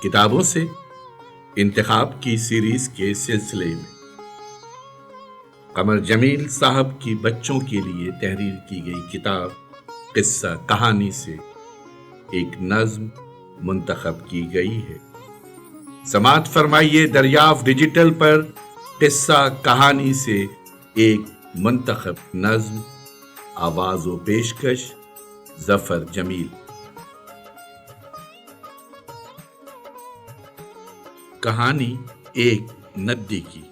کتابوں سے انتخاب کی سیریز کے سلسلے میں قمر جمیل صاحب کی بچوں کے لیے تحریر کی گئی کتاب قصہ کہانی سے ایک نظم منتخب کی گئی ہے۔ سماعت فرمائیے دریافت ڈیجیٹل پر قصہ کہانی سے ایک منتخب نظم، آواز و پیشکش ظفر جمیل۔ کہانی ایک ندی کی۔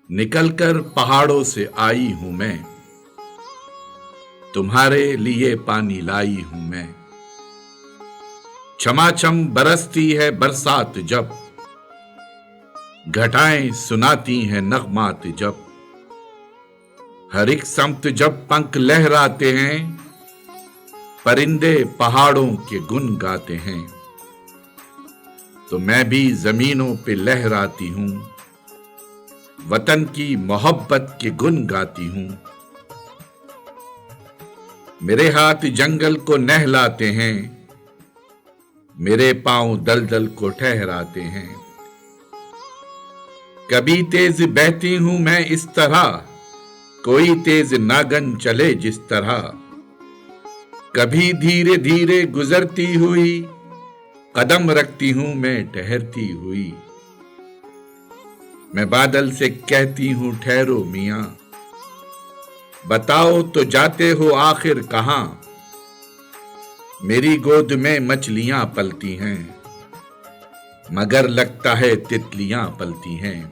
نکل کر پہاڑوں سے آئی ہوں میں، تمہارے لیے پانی لائی ہوں میں۔ چھما چھم برستی ہے برسات جب، گھٹائیں سناتی ہیں نغمات جب۔ ہر ایک سمت جب پنکھ لہراتے ہیں، پرندے پہاڑوں کے گن گاتے ہیں۔ تو میں بھی زمینوں پہ لہراتی ہوں، وطن کی محبت کے گن گاتی ہوں۔ میرے ہاتھ جنگل کو نہلاتے ہیں، میرے پاؤں دلدل کو ٹھہراتے ہیں۔ کبھی تیز بہتی ہوں میں اس طرح، کوئی تیز ناگن چلے جس طرح۔ کبھی دھیرے دھیرے گزرتی ہوئی، قدم رکھتی ہوں میں ٹہرتی ہوئی۔ میں بادل سے کہتی ہوں ٹھہرو میاں، بتاؤ تو جاتے ہو آخر کہاں۔ میری گود میں مچھلیاں پلتی ہیں، مگر لگتا ہے تتلیاں پلتی ہیں۔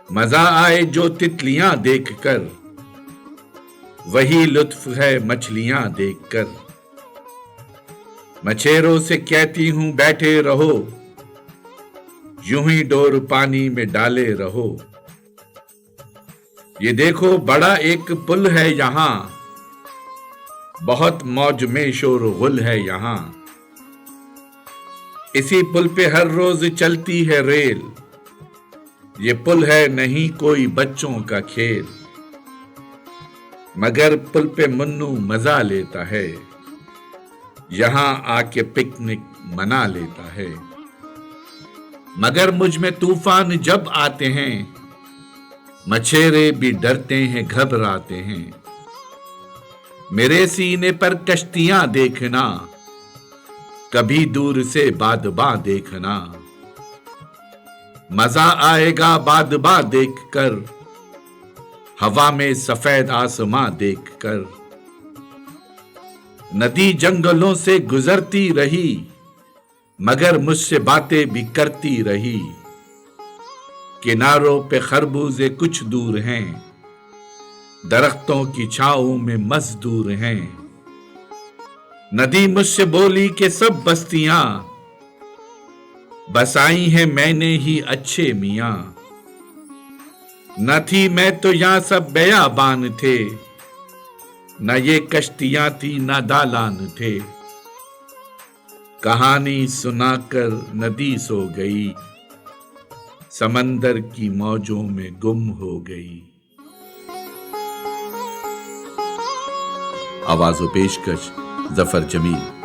مزہ آئے جو تتلیاں دیکھ کر، وہی لطف ہے مچھلیاں دیکھ کر۔ مچھیروں سے کہتی ہوں بیٹھے رہو، یوں ہی ڈور پانی میں ڈالے رہو۔ یہ دیکھو بڑا ایک پل ہے یہاں، بہت موج میں شور و غل ہے یہاں۔ اسی پل پہ ہر روز چلتی ہے ریل، یہ پل ہے نہیں کوئی بچوں کا کھیل۔ مگر پل پہ منو مزہ لیتا ہے، یہاں آ کے پکنک منا لیتا ہے۔ مگر مجھ میں طوفان جب آتے ہیں، مچھیرے بھی ڈرتے ہیں گھبراتے ہیں۔ میرے سینے پر کشتیاں دیکھنا، کبھی دور سے بادباں دیکھنا۔ مزہ آئے گا بادباں دیکھ کر، ہوا میں سفید آسماں دیکھ کر۔ ندی جنگلوں سے گزرتی رہی، مگر مجھ سے باتیں بھی کرتی رہی۔ کناروں پہ خربوزے کچھ دور ہیں، درختوں کی چھاؤں میں مزدور ہیں۔ ندی مجھ سے بولی کہ سب بستیاں بسائی ہیں میں نے ہی اچھے میاں۔ نہ تھی میں تو یہاں سب بیابان تھے، نہ یہ کشتیاں تھی نہ دالان تھے۔ کہانی سنا کر ندی سو گئی، سمندر کی موجوں میں گم ہو گئی۔ آواز و پیشکش ظفر جمیل۔